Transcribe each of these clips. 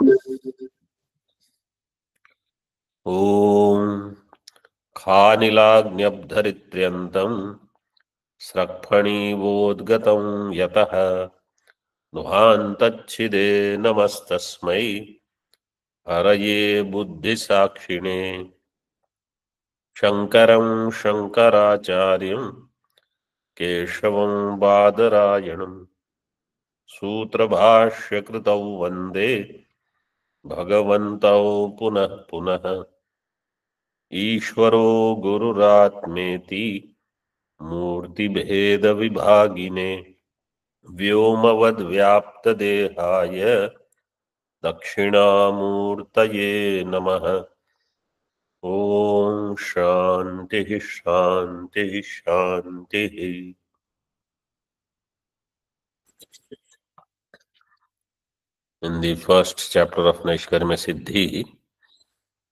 ॐ खानिलाग्न्यब्धरित्र्यन्तं स्रक्फणीवोद्गतं यतः नुहान्तच्छिदे नमस्तस्मै हरये बुद्धिसाक्षिणे शङ्करं शङ्कराचार्यं केशवं बादरायणं सूत्रभाष्यकृतौ वन्दे भगवन्तौ पुनः पुनः ईश्वरो गुरुरात्मेति मूर्तिभेदविभागिने व्योमवद्व्याप्तदेहाय दक्षिणामूर्तये नमः। ॐ शान्तिः शान्तिः शान्तिः। In the first chapter of Naishkarmya Siddhi,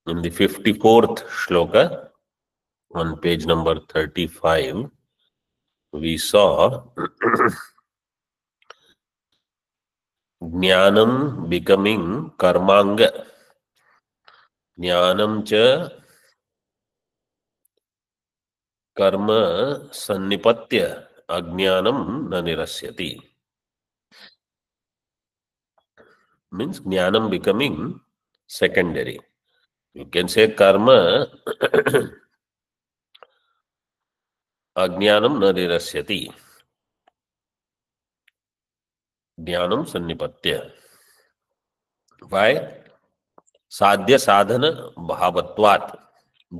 in the 54th shloka, on page number 35, we saw Jnanam becoming karmanga. Jnanam cha karma sannipatya ajnanam na nirasyati. Means jnanam becoming secondary. You can say karma ajnanam na nirasyati. Jnanam sannipatya. Why? Sadhya sadhana bhavatvat.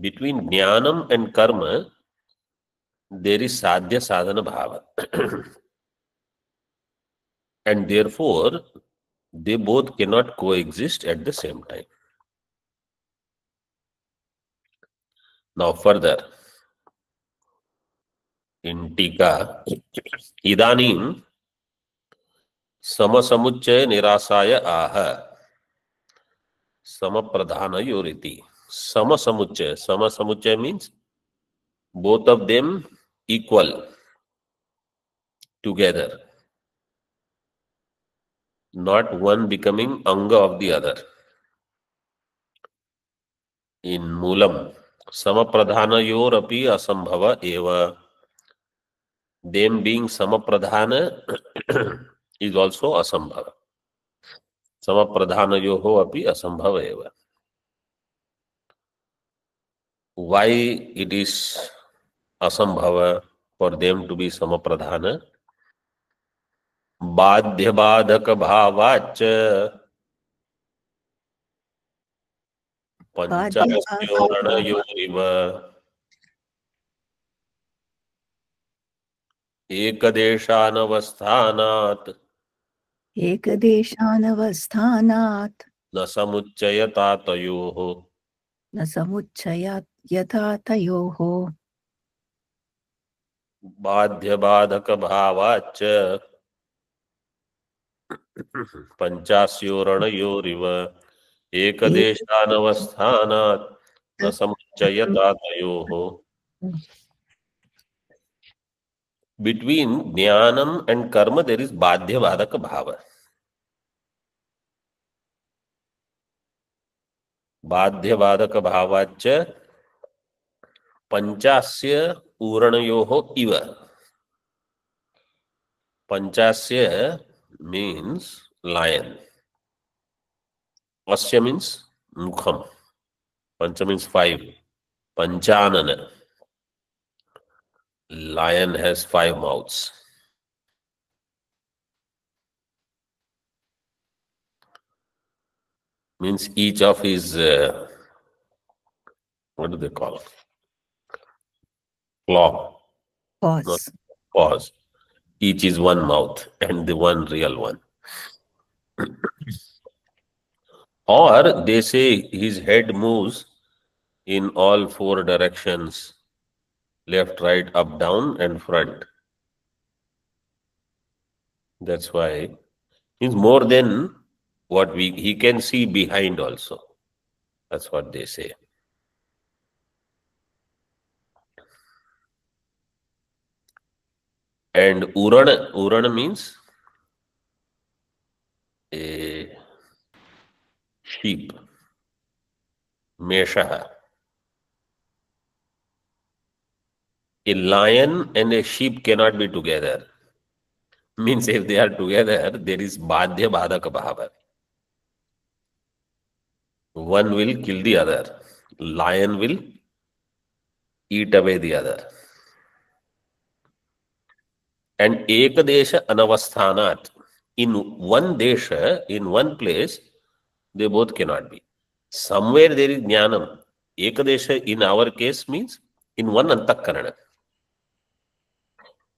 Between jnanam and karma, there is sadhya sadhana bhava. And therefore, they both cannot coexist at the same time. Now further, in Tika, Idanim Samasamuccaya Nirasaya Aha Samapradhanayoriti. Samasamuccaya. Samasamuccaya means both of them equal together, not one becoming anga of the other. In Moolam, Samapradhanayorapi asambhava eva. Them being Samapradhana is also asambhava. Samapradhanayoho api asambhava eva. Why it is asambhava for them to be samapradhana? बाध्य बाधक भावाच पंचास्योरणयोरिव एकदेशानवस्थानात् न समुच्चयता तयोः बाध्य बाधक भावाच पंचास्योरणयोरिव एकदेशानवस्थानात् न समुच्चयता तयोः. Between jnanam and karma there is badhya badhaka bhava. Badhya badhaka bhavacha panchasya uranayoho iva. Panchasya means lion. Asya means mukham. Pancha means 5. Panchanana. Lion has 5 mouths. Means each of his, what do they call it? Claw. Paws. Each is one mouth and the one real one. Or they say his head moves in all 4 directions. Left, right, up, down, and front. That's why it's more than what he can see behind also. That's what they say. And Urana means sheep, Mesha. A lion and a sheep cannot be together. Means if they are together, there is Badhya Badhaka Bhava. One will kill the other. Lion will eat away the other. And Ekadesha Anavasthanat. In one desha, in one place, they both cannot be. Somewhere there is Jnanam. Ekadesha in our case means in one Antakarana.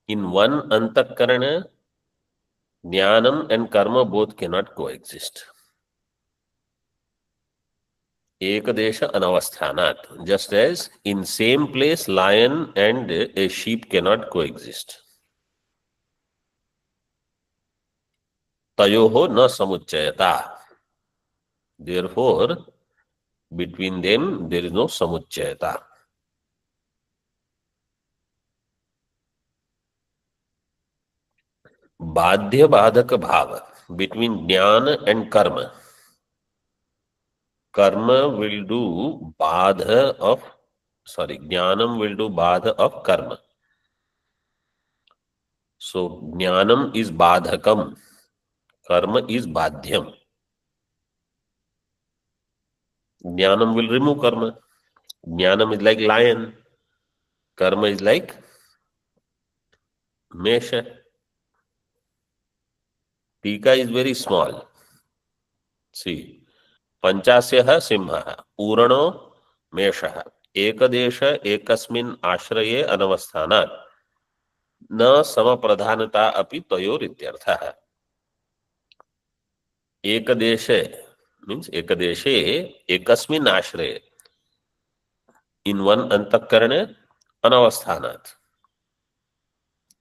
In one Antakarana, Jnanam and Karma both cannot coexist. Ekadesha Anavasthanat. Just as in same place, lion and a sheep cannot coexist. Tayoho na samuchayata. Therefore, between them, there is no samuchayata. Badhya Badhaka Bhava. Between Jnana and Karma. Karma will do Badha of, Jnanam will do Badha of Karma. So, Jnanam is Badhakam. Karma is Badhyam. Jnanam will remove Karma. Jnanam is like lion. Karma is like Mesha. Tika is very small. See. Panchasya Simha. Purano Mesha. Ekadesha ekasmin ashreye anavasthanat. न समप्रधानता अपि तयोरित्यर्थः. एकदेशे means एकदेशे एकस्मिन् आश्रये, in one antःकरणे anavasthanat.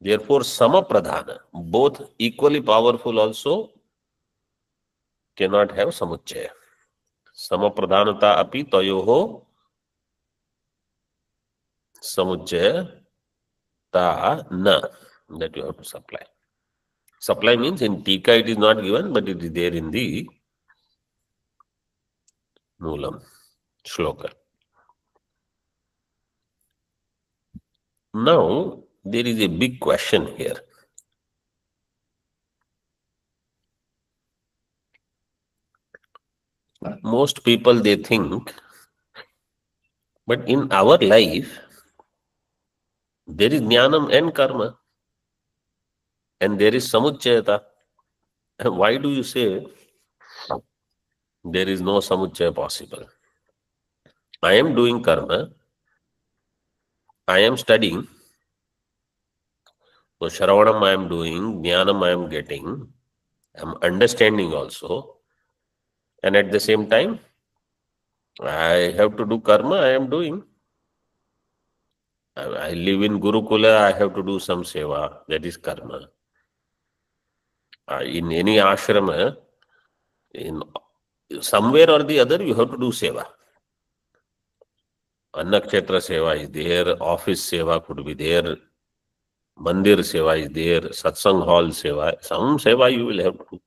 Therefore samapradhana, both equally powerful also cannot have samuchaya. Samapradhanata api tayoho samuchaya ta na. That you have to supply. Supply means in Tika it is not given, but it is there in the Moolam Shloka. Now, there is a big question here. Most people, they think, but in our life, there is Jnanam and Karma, and there is Samuchayata. Why do you say there is no Samuchaya possible? I am doing Karma, I am studying, so Shravanam I am doing, Jnanam I am getting, I am understanding also, and at the same time, I have to do Karma, I am doing. I live in Gurukula, I have to do some seva, that is Karma. In any ashrama, in somewhere or the other, you have to do seva. Annakshetra seva is there, office seva could be there, mandir seva is there, satsang hall seva, some seva you will have to do.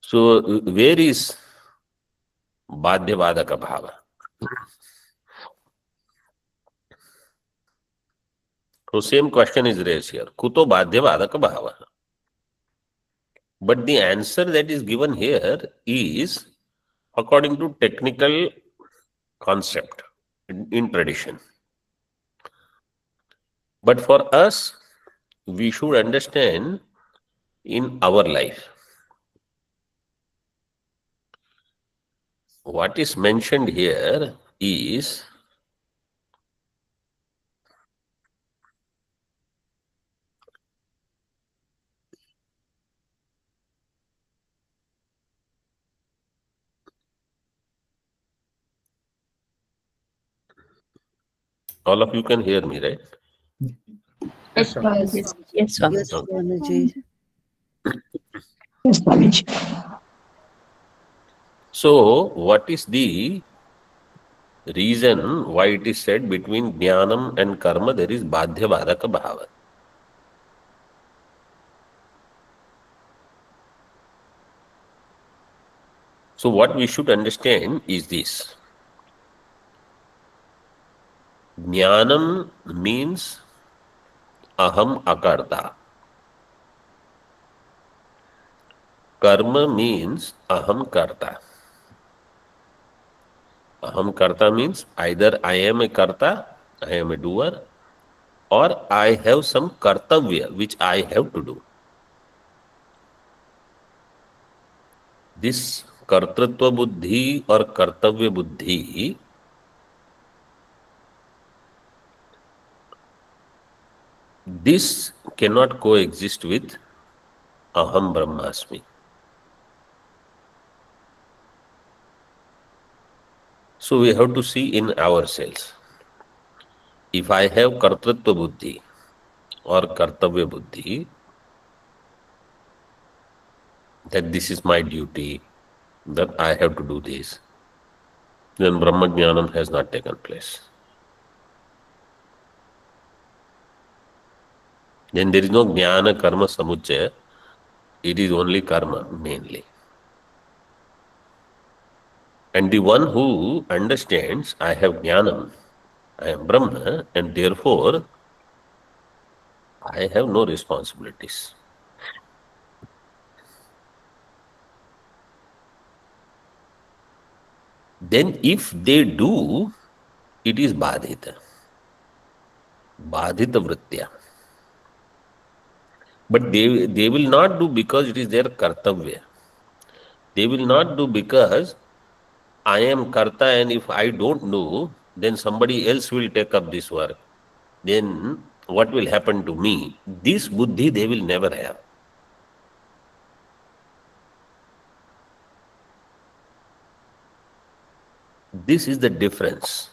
So, where is Badhya Badhaka Bhava? So, same question is raised here. Kuto Badhya Badhaka Bhava? But the answer that is given here is according to technical concept in tradition. But for us, we should understand in our life. What is mentioned here is all of you can hear me, right? Yes, Swamiji. Yes, Swamiji. Yes, Swamiji. Yes, Swamiji. So, what is the reason why it is said between Jnanam and Karma there is Badhya Badhaka Bhava? So what we should understand is this. Jnanam means aham akarta. Karma means aham karta. Aham karta means either I am a karta, I am a doer, or I have some kartavya which I have to do. This kartritva buddhi or kartavya buddhi, this cannot coexist with aham brahmasmi. So we have to see in ourselves. If I have kartritva buddhi or kartavya buddhi, that this is my duty, that I have to do this, then Brahma Jnanam has not taken place. Then there is no Jnana Karma Samuchaya, it is only karma mainly. And the one who understands, I have Jnanam, I am Brahma, and therefore I have no responsibilities. Then if they do, it is Badhita. Badhita Vrittya. But they will not do because it is their kartavya. They will not do because I am karta and if I don't do, then somebody else will take up this work. Then what will happen to me? This buddhi they will never have. This is the difference.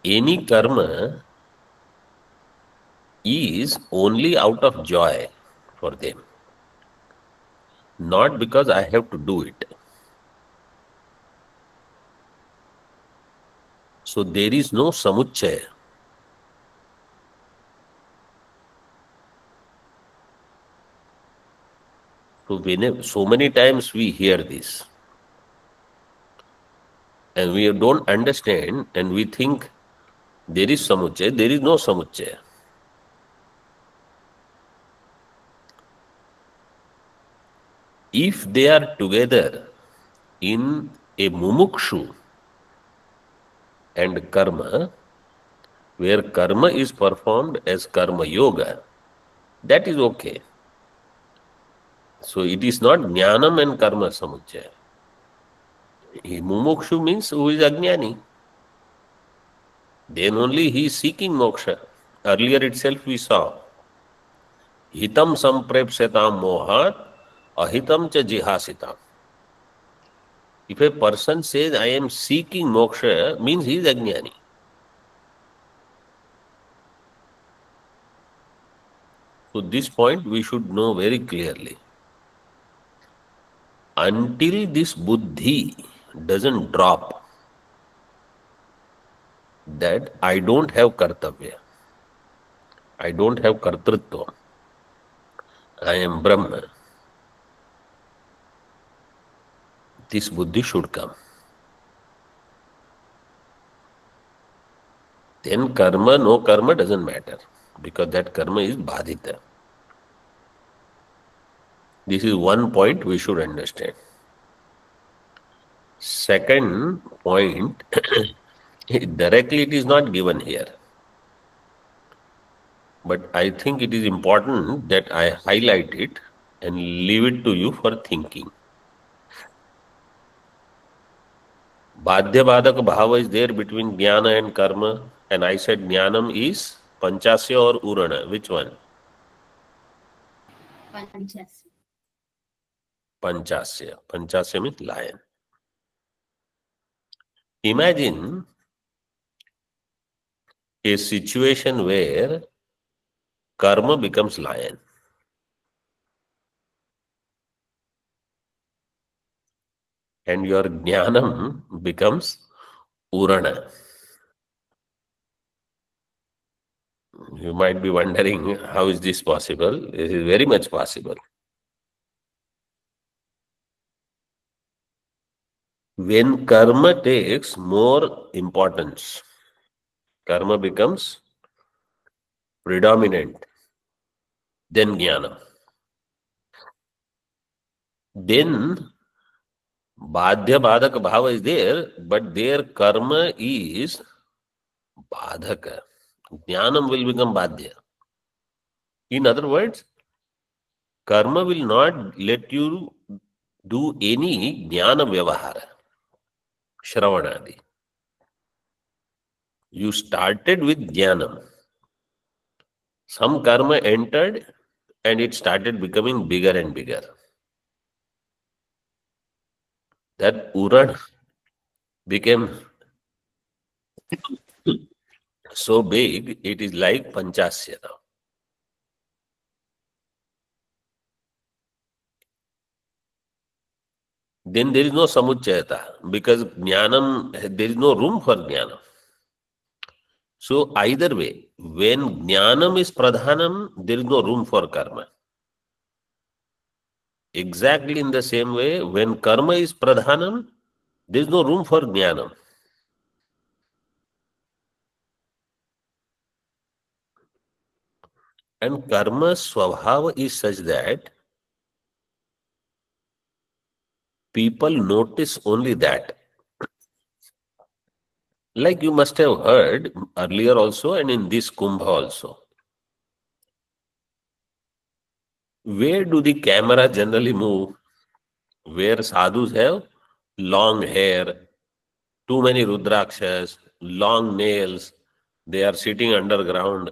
Any karma is only out of joy for them, not because I have to do it. So there is no samuchaya. So many times we hear this and we don't understand and we think there is samuchaya, there is no samuchaya. If they are together in a mumukshu and karma, where karma is performed as karma yoga, that is okay. So it is not jnanam and karma samuchaya. Mumukshu means who is ajnani. Then only he is seeking moksha. Earlier itself we saw. Hitam samprepsetam mohat, ahitam cha jihasitam. If a person says, I am seeking moksha, means he is ajnani. So this point we should know very clearly. Until this buddhi doesn't drop, that I don't have kartavya, I don't have kartritva, I am Brahma, this buddhi should come. Then karma, no karma doesn't matter, because that karma is badhita. This is one point we should understand. Second point, directly it is not given here. But I think it is important that I highlight it and leave it to you for thinking. Badhya Badhak Bhava is there between Jnana and Karma, and I said Jnanam is Panchasya or Urana. Which one? Panchasya. Panchasya. Panchasya means lion. Imagine a situation where karma becomes lion and your jnanam becomes urana. You might be wondering, how is this possible? This is very much possible. When karma takes more importance, karma becomes predominant, then jnana. Then badhya badhaka bhava is there, but their karma is badhaka. Jnanam will become badhya. In other words, karma will not let you do any jnana vyavahara, shravanadi. You started with jnanam. Some karma entered and it started becoming bigger and bigger. That Uran became so big, it is like Panchasya now. Then there is no Samuchayata, because Jnanam, there is no room for Jnanam. So either way, when Jnanam is Pradhanam, there is no room for karma. Exactly in the same way, when karma is Pradhanam, there is no room for Jnanam. And karma swabhava is such that people notice only that. Like you must have heard earlier also and in this Kumbha also. Where do the camera generally move? Where sadhus have long hair, too many rudrakshas, long nails, they are sitting underground.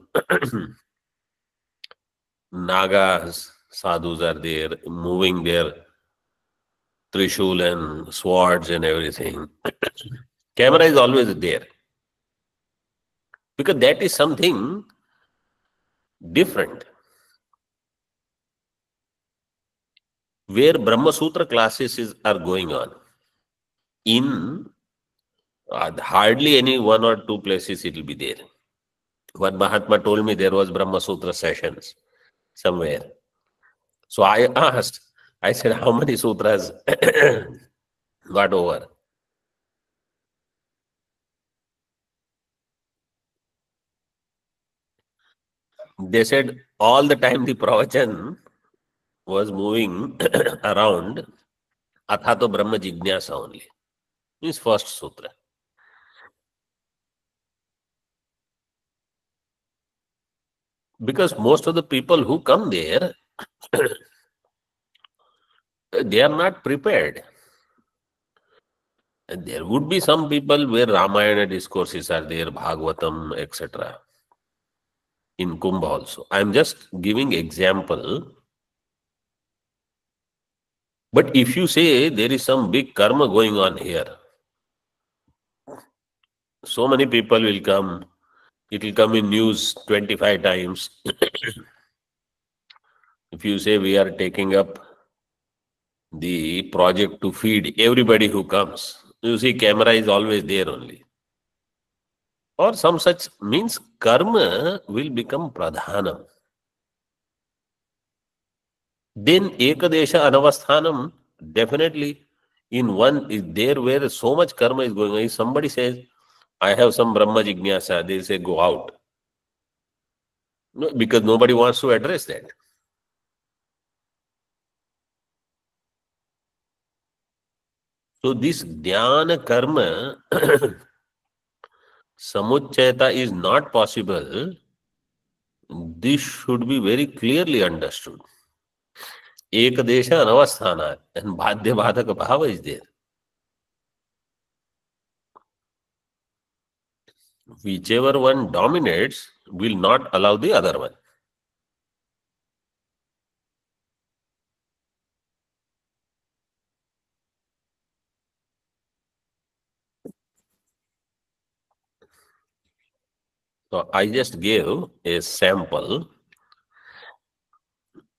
Nagas, sadhus are there, moving their trishul and swords and everything. Camera is always there. Because that is something different. Where Brahma Sutra classes are going on, in hardly any one or two places it will be there. One Mahatma told me there was Brahma Sutra sessions somewhere. So I asked, I said, how many sutras got over? They said all the time the pravachan was moving around Athato Brahma Jignasa only. Means first sutra. Because most of the people who come there, they are not prepared. And there would be some people where Ramayana discourses are there, Bhagavatam, etc. In Kumbh also. I am just giving example. But if you say there is some big karma going on here, so many people will come. It will come in news 25 times. If you say we are taking up the project to feed everybody who comes, you see camera is always there only. Or some such means karma will become pradhanam. Then ekadesha anavasthanam, definitely in one is there where so much karma is going on. If somebody says, I have some Brahma Jignasa, they say go out. No, because nobody wants to address that. So this dhyana karma, samuchayata is not possible. This should be very clearly understood. Ekadesha anavasthana and bhadya bhadaka bhava is there. Whichever one dominates will not allow the other one. So I just gave a sample.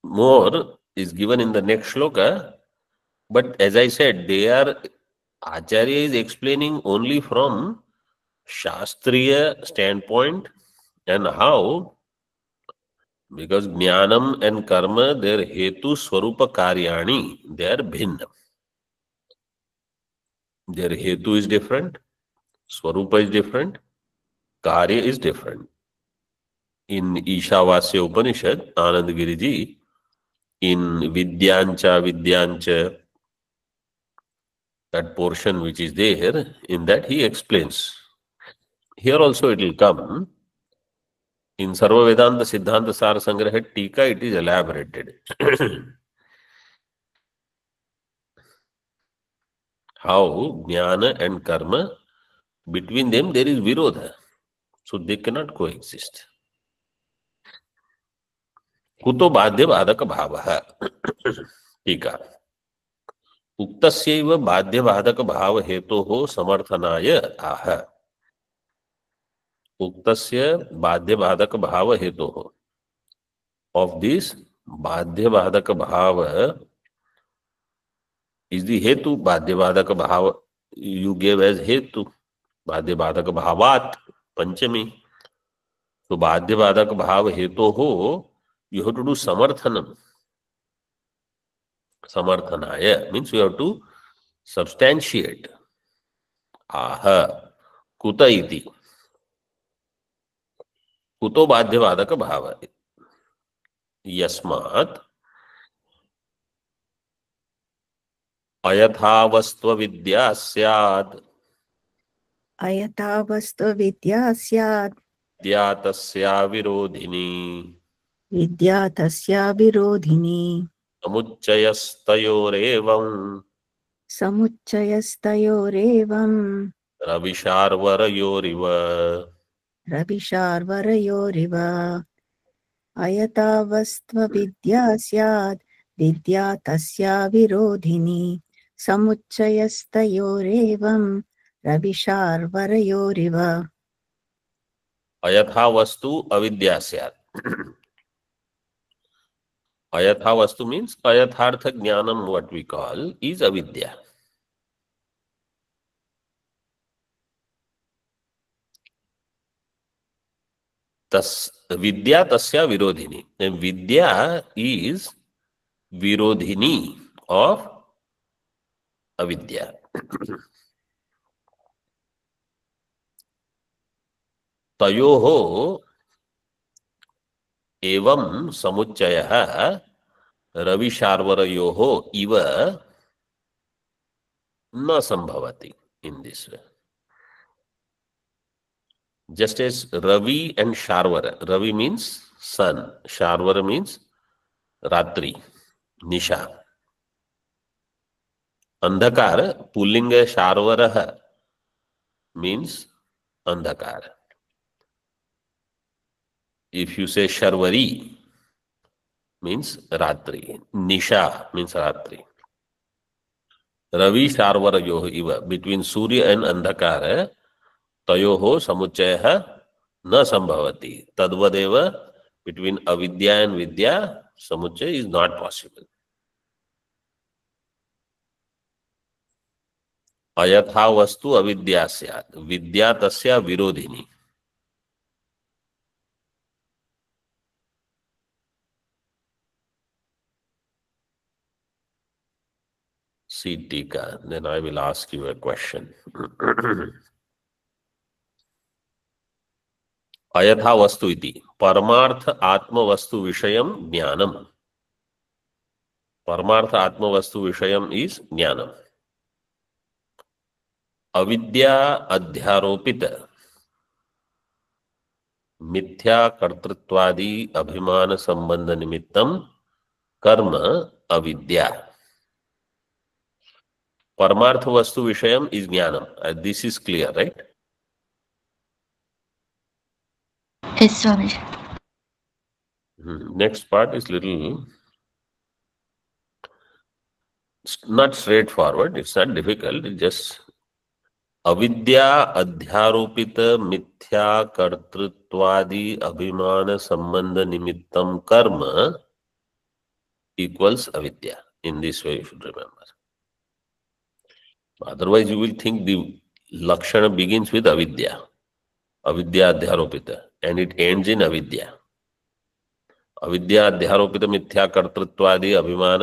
More is given in the next shloka. But as I said, Acharya is explaining only from Shastriya standpoint and how Because jnanam and karma, their hetu swarupa karyani, they are bhinna. Their hetu is different, swarupa is different, karya is different. In Ishavasya Upanishad, Anand Giriji, in Vidyancha, that portion which is there, in that he explains. Here also it will come. In Sarva Vedanta Siddhanta Sar Sangraha Tika, it is elaborated. How jnana and karma, between them there is virodha. So they cannot coexist. कुतो बाध्य बाधक भावः टीका उक्तस्यैव बाध्य बाधक भाव हेतोः समर्थनाय आह उक्तस्य बाध्य बाधक भाव हेतोः of this बाध्य बाधक भाव is the hetu बाध्य बाधक भाव you gave as hetu बाध्य बाधक भावात पंचमी तो बाध्य बाधक भाव हेतोः you have to do samarthanam. Samarthanaya means you have to substantiate. Aha. Kuta iti. Kuto badhyavadaka bhava. Yasmat ayathavastva vidya syad. Ayatavastu vidya syad. Vidya tasya virodhini. Vidya tasya virodhini. Samucchayastayorevam. Samucchayastayorevam. Ravisharvarayoriva. Ravisharvarayoriva. Ayatavastva vidya syad. Vidya tasya virodhini. Samucchayastayorevam. Ravisharvarayoriva. Ayatha avidya syat. Ayatha means ayathartha jnanam, what we call, is avidya. Vidya tasya virodhini. And vidya is virodhini of avidya. Tayoho एवं समुच्चयः रविशार्वरयोः इव न संभवति in this way. Just as Ravi and Sharvara. Ravi means sun, Sharvara means Ratri, Nisha. Andhakara, Pullinga Sharvaraha means Andhakara. If you say Sharvari, means Ratri. Nisha means Ratri. Ravi Sharvarayoh iva. Between Surya and Andhakara, Tayoho Samuchayaha na sambhavati. Tadvadeva, between Avidya and Vidya, Samuchaya is not possible. Ayatha vastu avidya syat. Vidya tasya virodhini. See Tika, then I will ask you a question. Ayatha vastu iti. Paramartha atma vastu vishayam jnanam. Paramartha atma vastu vishayam is jnanam. Avidya adhyaropita. Mithya kartritwadi abhimana sambandha nimittam karma avidya. Paramartha vastu vishayam is jnanam. This is clear, right? Yes, Swami. Next part is little not straightforward. It's not difficult. It's just avidya adhyaropita mithya kartritwadi abhimana sambandha nimittam karma equals avidya. In this way you should remember. Otherwise you will think the lakshana begins with avidya. Avidya adhyaropita. And it ends in avidya. अविद्या अध्यारोपित मिथ्या कर्तृत्वादि अभिमान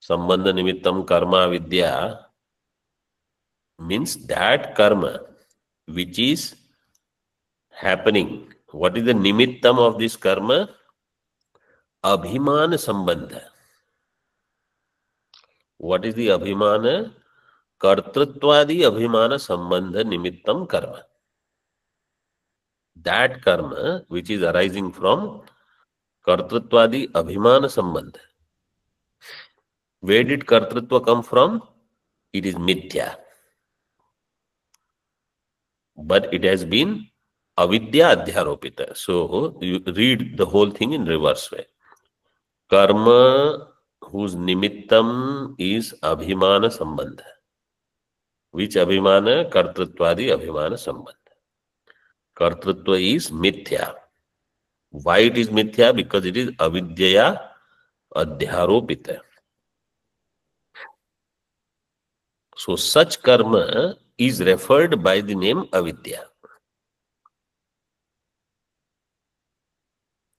संबंध निमित्तम कर्मा विद्या means that karma which is happening. What is the nimittam of this karma? Abhiman sambandha. What is the abhimana? Kartrutvadi abhimana sambandha nimittam karma. That karma which is arising from Kartrutvadi abhimana sambandha. Where did Kartrutva come from? It is mithya. But it has been avidya adhyaropita. So you read the whole thing in reverse way. Karma whose nimittam is abhimana sambandha. Which abhimana? Kartrutvadi abhimana sambandha. Kartrutva is mithya. Why it is mithya? Because it is avidyaya adhyaropita. So such karma is referred by the name avidya.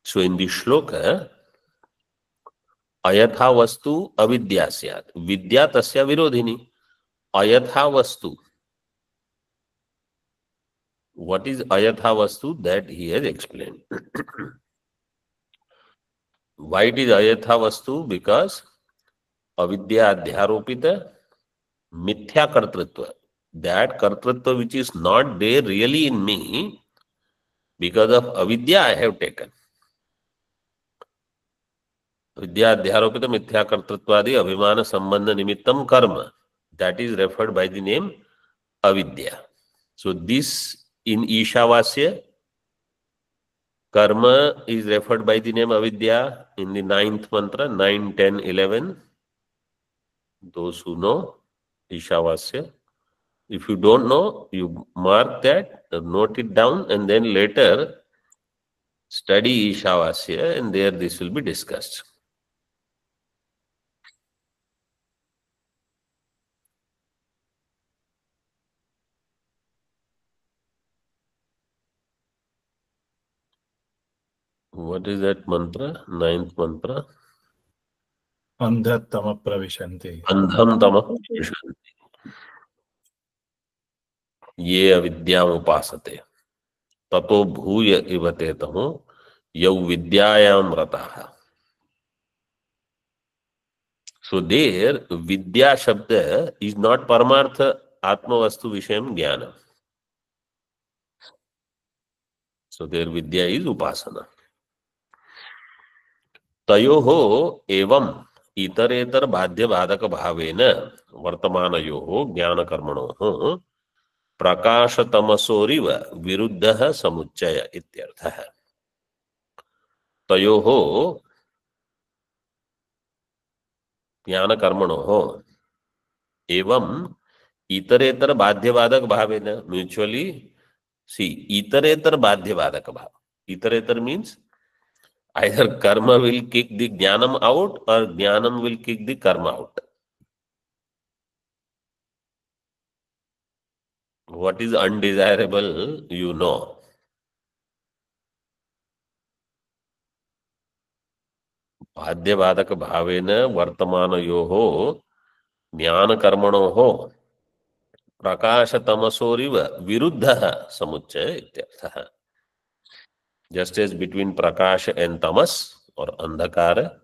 So in the shloka, ayatha vastu avidya syat. Vidya tasya virodhini. Ayatha vastu. What is ayatha vastu? That he has explained. Why it is ayatha vastu? Because avidya adhyaropita mithya kartrutva. That kartrutva which is not there really in me, because of avidya I have taken. Vidya adhyaropita mithya kartrutvadi abhimana sambandha nimittam karma. That is referred by the name avidya. So this in Ishavasya, karma is referred by the name avidya in the 9th mantra, 9, 10, 11. Those who know Ishavasya. If you don't know, you mark that, note it down, and then later study Ishavasya, and there this will be discussed. What is that mantra? 9th mantra. Andha tama pravishanti. Andham tama pravishanti. Ye avidyam upasate. Tato bhuya ivate tamu yau vidyayam rataha. So there, vidya shabda is not paramartha atma vastu vishayam jnana. So there vidya is upasana. तयोः एवं इतरेतर बाध्य बाधक भावेन वर्तमानयोः ज्ञानकर्मणोः प्रकाशतमसोरिव विरुद्धः समुच्चय इत्यर्थः. तयोः ज्ञानकर्मणोः एवं इतरेतर बाध्यबाधक भावेन mutually सी इतरेतर बाध्यबाधक भाव. Iterator means either karma will kick the jnanam out or jnanam will kick the karma out. What is undesirable, you know. बाध्यबाधक भावेन वर्तमानयोः ज्ञानकर्मणोः प्रकाशतमसोरिव विरुद्धः समुच्चय इत्यर्थः. Just as between prakasha and tamas or andhakara,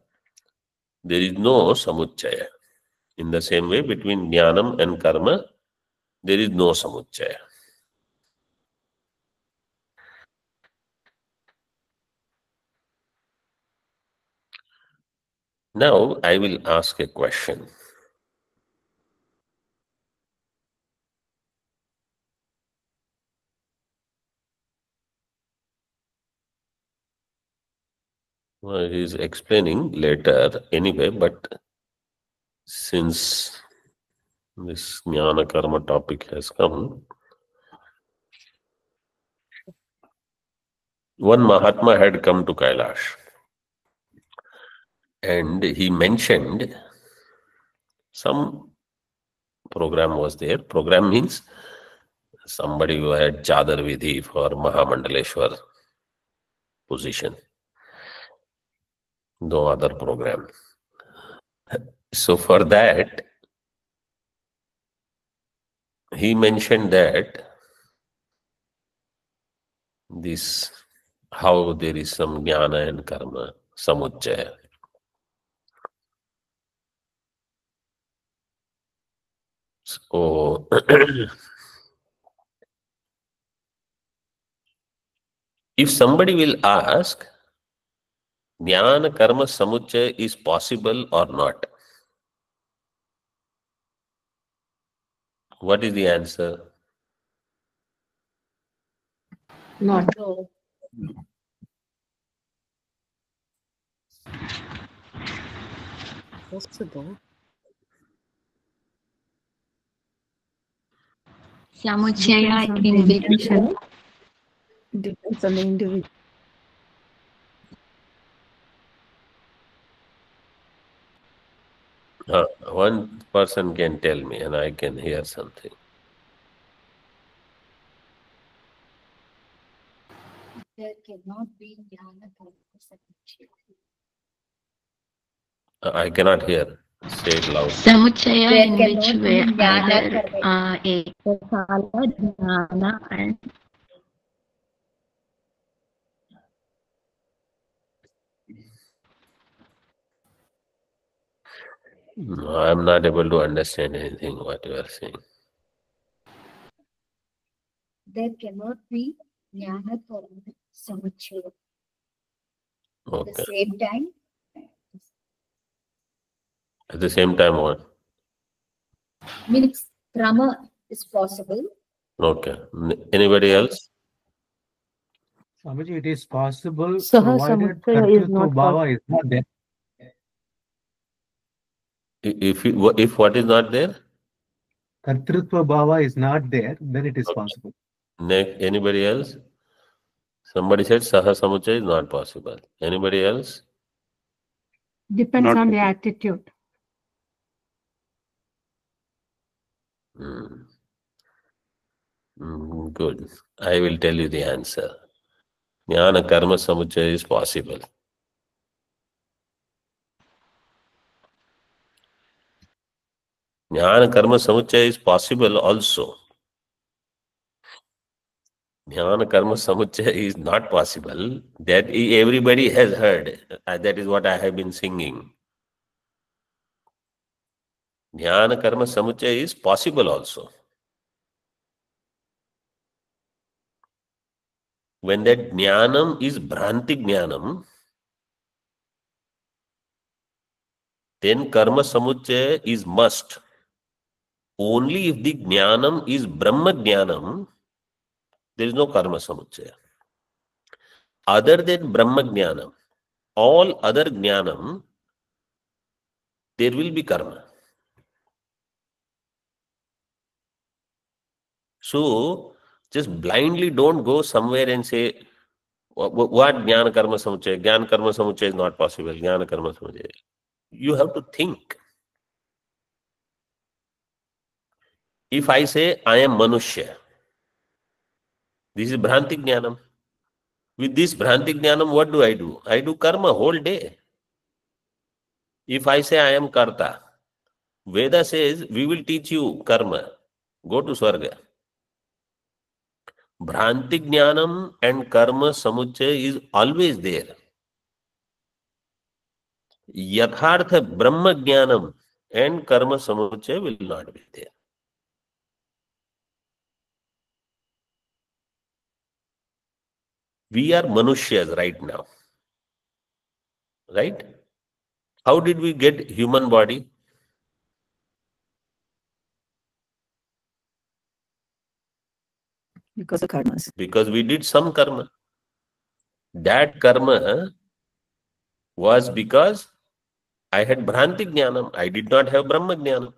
there is no samuchaya. In the same way, between jnanam and karma, there is no samuchaya. Now, I will ask a question. Well, he is explaining later anyway, but since this jnana karma topic has come, one Mahatma had come to Kailash and he mentioned some program was there. Program means somebody who had Chadar Vidhi for Mahamandaleshwar position. no other program. So for that, he mentioned that this, how there is some jnana and karma samuchaya. So if somebody will ask, jnana karma samuchaya is possible or not, what is the answer? Not possible. Samuchaya Depends on in the which individual. Depends on the individual. One person can tell me and I can hear something. There cannot be jnana karma samuchaya. I cannot hear. Say it loud. Samuchaya There in which cannot way be jnana either karma. ekakala jnana and No, I'm not able to understand anything what you are saying. There cannot be jnana karma samuchaya. At Okay. the same time, At the same time, what? means krama is possible. Okay. Anybody else? Swamiji, it is possible Saha provided samuchaya is Kartritva not Bhava is not there. If what is not there? Kartritva Bhava is not there, then it is possible. Anybody else? Somebody said Saha Samuchaya is not possible. Anybody else? Depends on the attitude. Good. I will tell you the answer. Jnana Karma Samuchaya is possible. Jnana Karma Samuchaya is possible also. Jnana Karma Samuchaya is not possible. That everybody has heard. That is what I have been singing. Jnana Karma Samuchaya is possible also. When that jnanam is Bhranti Jnanam, then Karma Samuchaya is must. Only if the Jnanam is Brahma Jnanam, there is no Karma Samuchaya. Other than Brahma Jnanam, all other Jnanam, there will be Karma. So, just blindly don't go somewhere and say, what Jnana Karma Samuchaya? Jnana Karma Samuchaya is not possible. Jnana Karma Samuchaya. You have to think. If I say, I am Manushya, this is Bhranti Jnanam. With this Bhranti Jnanam, what do? I do karma whole day. If I say I am Karta, Veda says, we will teach you karma. Go to Swarga. Bhranti Jnanam and Karma Samuchaya is always there. Yathartha Brahma Jnanam and Karma Samuchaya will not be there. We are Manushyas right now. Right? How did we get human body? Because of karmas. Because we did some karma. That karma was because I had Bhranti Jnanam. I did not have Brahma Jnanam.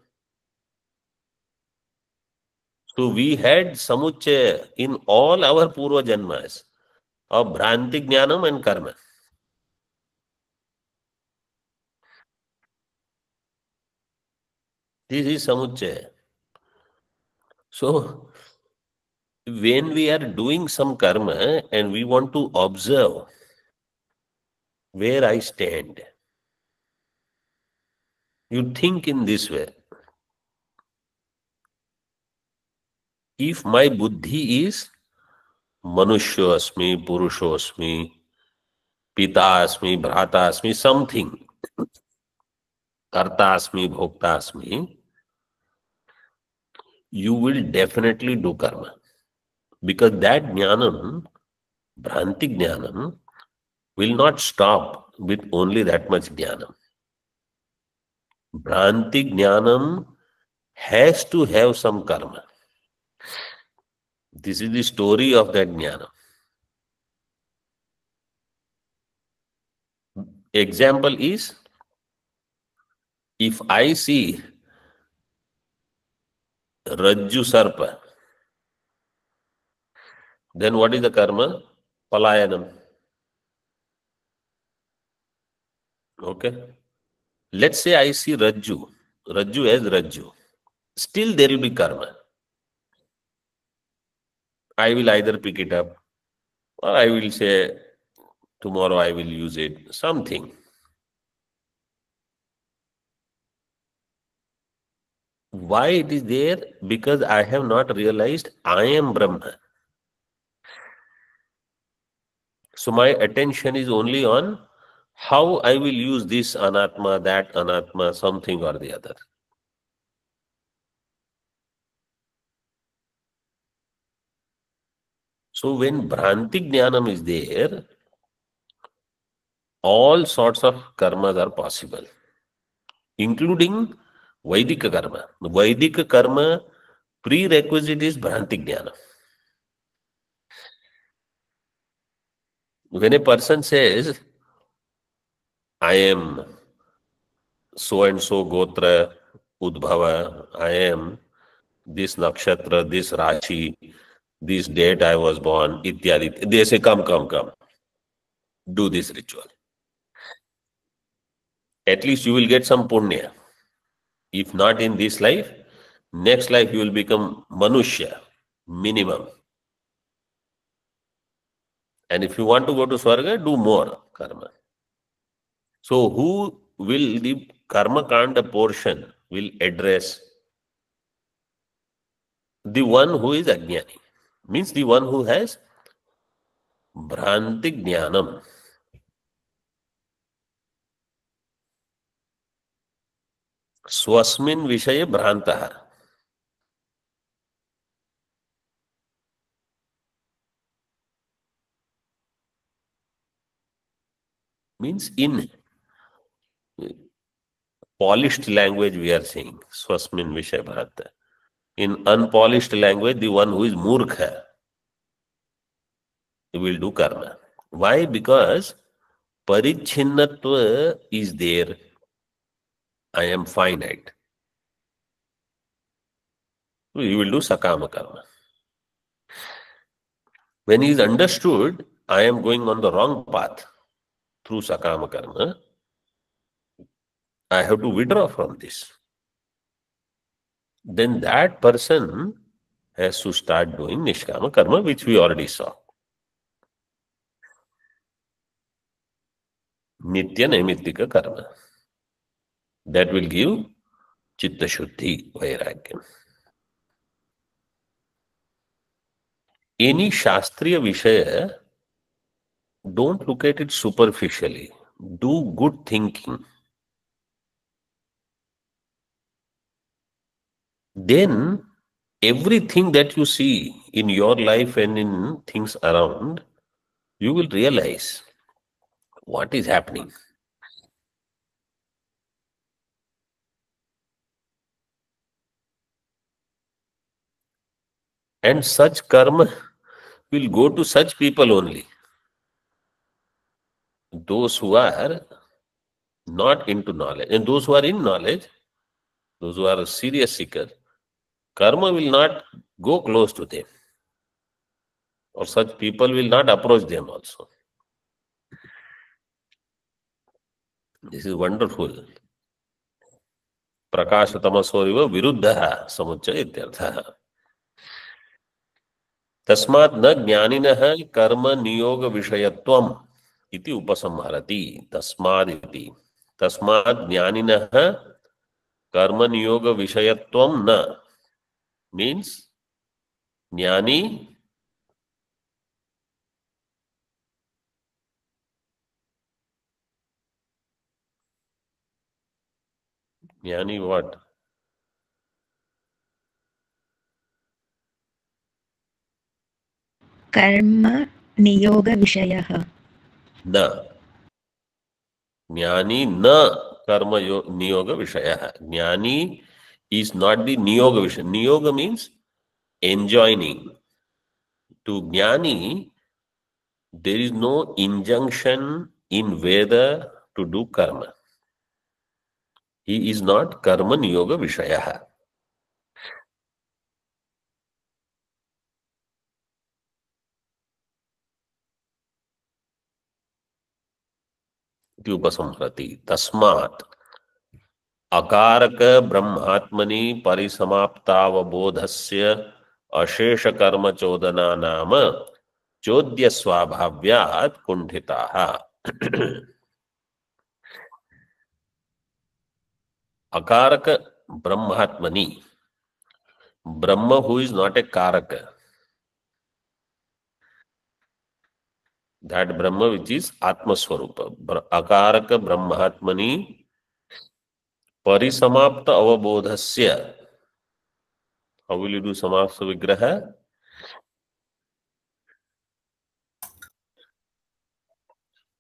So we had Samuchaya in all our Purva Janmas of Bhranti Jnanam and Karma. This is Samuchaya. So when we are doing some karma and we want to observe where I stand, You think in this way. If my buddhi is Manushyo asmi, Purusho asmi, Pita asmi, Bhrata asmi, something, Karta asmi, Bhokta asmi, you will definitely do karma. Because that jnanam, Bhranti jnanam, will not stop with only that much jnanam. Bhranti jnanam has to have some karma. This is the story of that jnana. Example is, if I see Rajju Sarpa, then what is the karma? Palayanam. Okay. Let's say I see Rajju as Rajju. Still there will be karma. I will either pick it up, or I will say, tomorrow I will use it, something. Why it is there? Because I have not realized I am Brahma. So my attention is only on how I will use this anatma, that anatma, something or the other. So when Bhranti Jnanam is there, all sorts of karmas are possible, including Vaidika karma. The Vaidika karma prerequisite is Bhranti Jnana. When a person says, I am so and so Gotra, Udbhava, I am this nakshatra, this Rashi, this date I was born, ityadi. They say, come, do this ritual. At least you will get some punya. If not in this life, next life you will become Manushya, minimum. And if you want to go to Swarga, do more karma. So who will the karma kanda portion will address? The one who is Ajnani. Means the one who has Bhranti Jnanam. Swasmin Vishaye Bhrantaha. Means in polished language we are saying Swasmin Vishaye Bhranta. In unpolished language, the one who is Murkha, he will do karma. Why? Because Parichinnatva is there. I am finite. So he will do Sakama karma. When he is understood, I am going on the wrong path through Sakama karma, I have to withdraw from this. Then that person has to start doing Nishkama karma, which we already saw. Nitya Naimittika karma. That will give Chitta Shuddhi, Vairagya. Any Shastriya Vishaya, don't look at it superficially. Do good thinking. Then everything that you see in your life and in things around, you will realize what is happening. And such karma will go to such people only. Those who are not into knowledge. And those who are in knowledge, those who are a serious seeker, karma will not go close to them. Or such people will not approach them also. This is wonderful. Prakasha tamasoriva viruddha samuchaya ityartha. Tasmat na jnaninaha karma niyoga vishayatvam iti upasamharati. Tasmad iti. Tasmat jnaninaha कर्म नियोग विषयत्वम न means ज्ञानी ज्ञानी what? कर्म नियोग विषयः न ज्ञानी न कर्म नियोग विषय. ज्ञानी is not the niyoga विषय. Niyoga means enjoining. To jnani there is no injunction in Veda to do karma. He is not karma niyoga vishaya. उपसंहरति तस्मात् अकारक ब्रह्मात्मनि परिसमाप्तावबोधस्य अशेष कर्म चोदना नाम चोद्य स्वाभाव्यात् कुंठिताः. अकारक ब्रह्मात्मनि, Brahma who is not a karaka, that Brahma which is Atma Swarupa. Akaraka Brahmatmani Parisamapta Avabodhasya. How will you do Samasa Vigraha?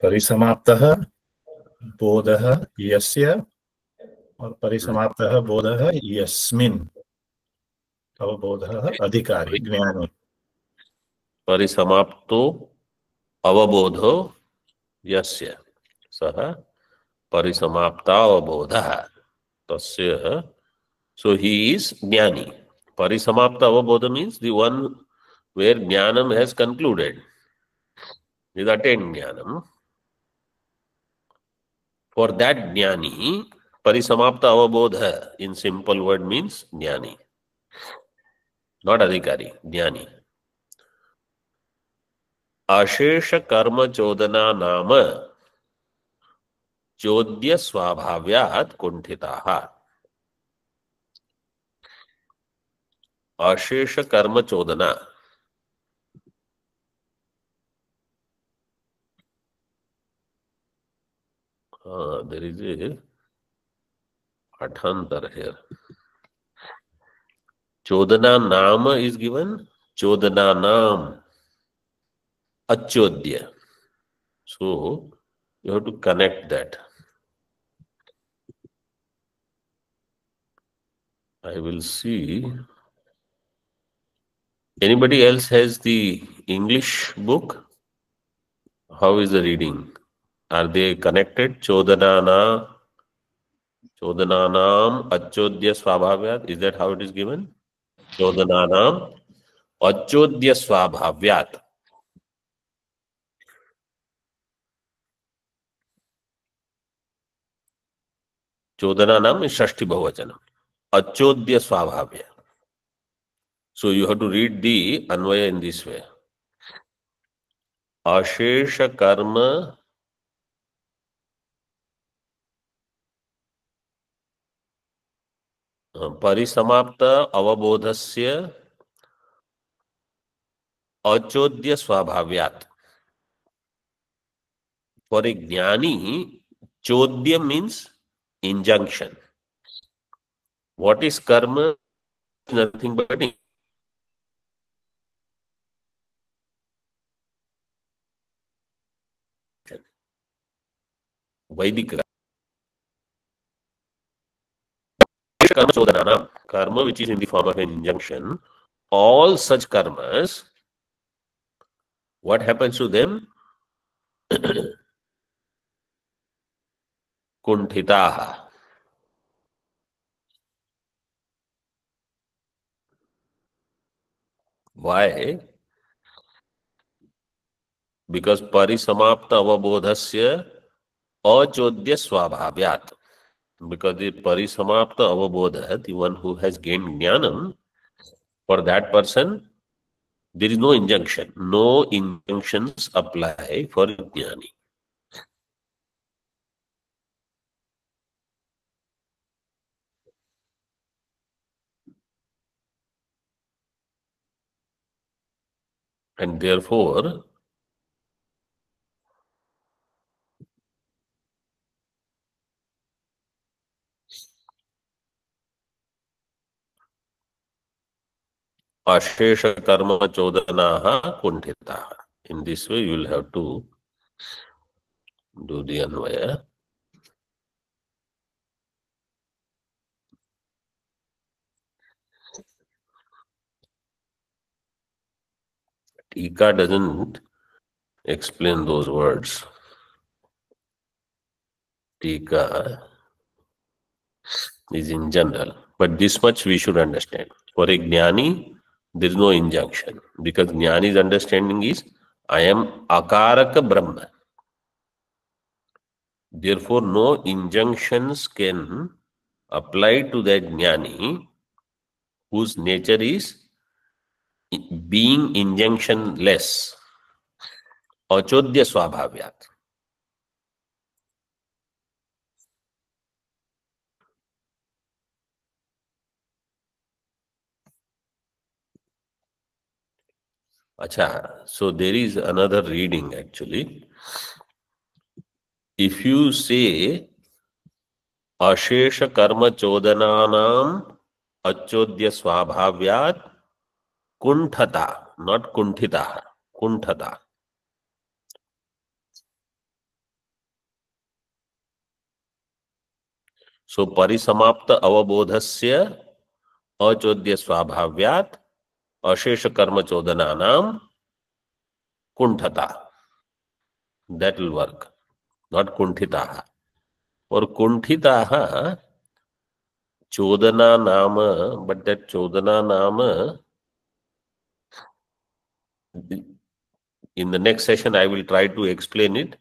परिसमाप्तः बोधः यस्य और परिसमाप्तः बोधः यस्मिन् अवबोधः अधिकारी ज्ञानी. परिसमाप्तो अवबोधो यस्य सः परिसमाप्ता अवबोधः तस्य. So he is jnani. Parisamapta avabodha means the one where jnanam has concluded, is attained jnanam. For that jnani, parisamapta avabodha in simple word means jnani, not adhikari, jnani. Ashesha karma chodana nama chodya swabhavyat kuntitaha. Ashesha karma chodana. There is a Athantar here. Chodana nama is given. Chodana nam. Achodya. So you have to connect that. I will see. Anybody else has the English book? How is the reading? Are they connected? Chodanana, Chodananam, Achodya Swabhavyat. Is that how it is given? Chodananam, Achodya Swabhavyat. Chodananam is Shashti Bahuvachanam. Achodya Swabhavya. So you have to read the Anvaya in this way. Ashesha karma परिसमाप्त अवबोधस्य अचोद्य स्वभाव्यात्. For a jnani, chodya means injunction. What is karma? Nothing but injunction. Vedic karma chodhananam, karma which is in the form of an injunction. All such karmas, what happens to them? Kunthitaha. Why? Because parisamapta avabodhasya achodya swabhavyat. Because the parisamapta avabodha, the one who has gained jnanam, for that person, there is no injunction. No injunctions apply for jnani. and therefore अशेष कर्म चोदनाः कुंठिताः. In this way you will have to do the Anvay. Tika doesn't explain those words. Tika is in general, but this much we should understand. For a jnani, there is no injunction, because jnani's understanding is I am akaraka Brahma. Therefore, no injunctions can apply to that jnani whose nature is being injunctionless. Achodya swabhavyat. Acha, so there is another reading actually. If you say Ashesha karma chodananam achodya swabhavyat kunthata, not kunthita, kunthata. So parisamapta avabodhasya achodya swabhavyat ashesha karma chodananam kunthata. That will work, not kunthitaha. Or kunthitaha chodana nama, but that chodana nama, in the next session I will try to explain it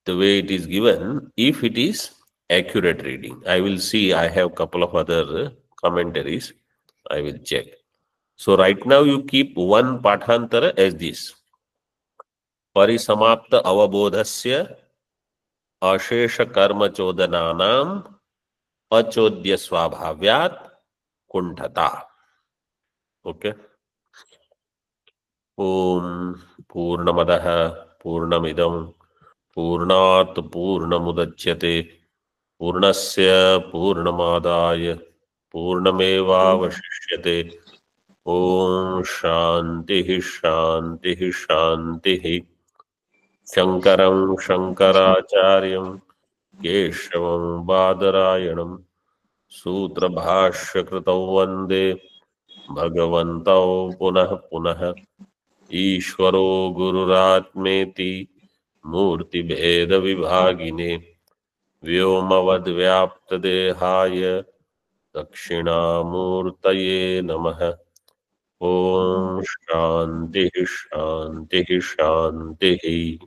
the way it is given, if it is accurate reading. I will see, I have a couple of other commentaries, I will check. So right now you keep one pathantara as this. Parisamapta avabodhasya ashesha karma chodananam achodya swabhavyat kunthata. Okay. Om Purnamadaha Purnamidam Purnat Purnamudachyate Purnasya Purnamadaya Purnamevavashishyate. Om Shantihi Shantihi Shantihi. Shankaram Shankaracharyam Keshavam Badarayanam Sutra Bhashya Kritau Vande Bhagavantau Punah Punah Ishvaro Gururatmeti Murti Bheda Vibhagine Vyomavad Vyapta Dehaya Dakshinamurtaye Namaha. Om Shantihi Shantihi Shantihi.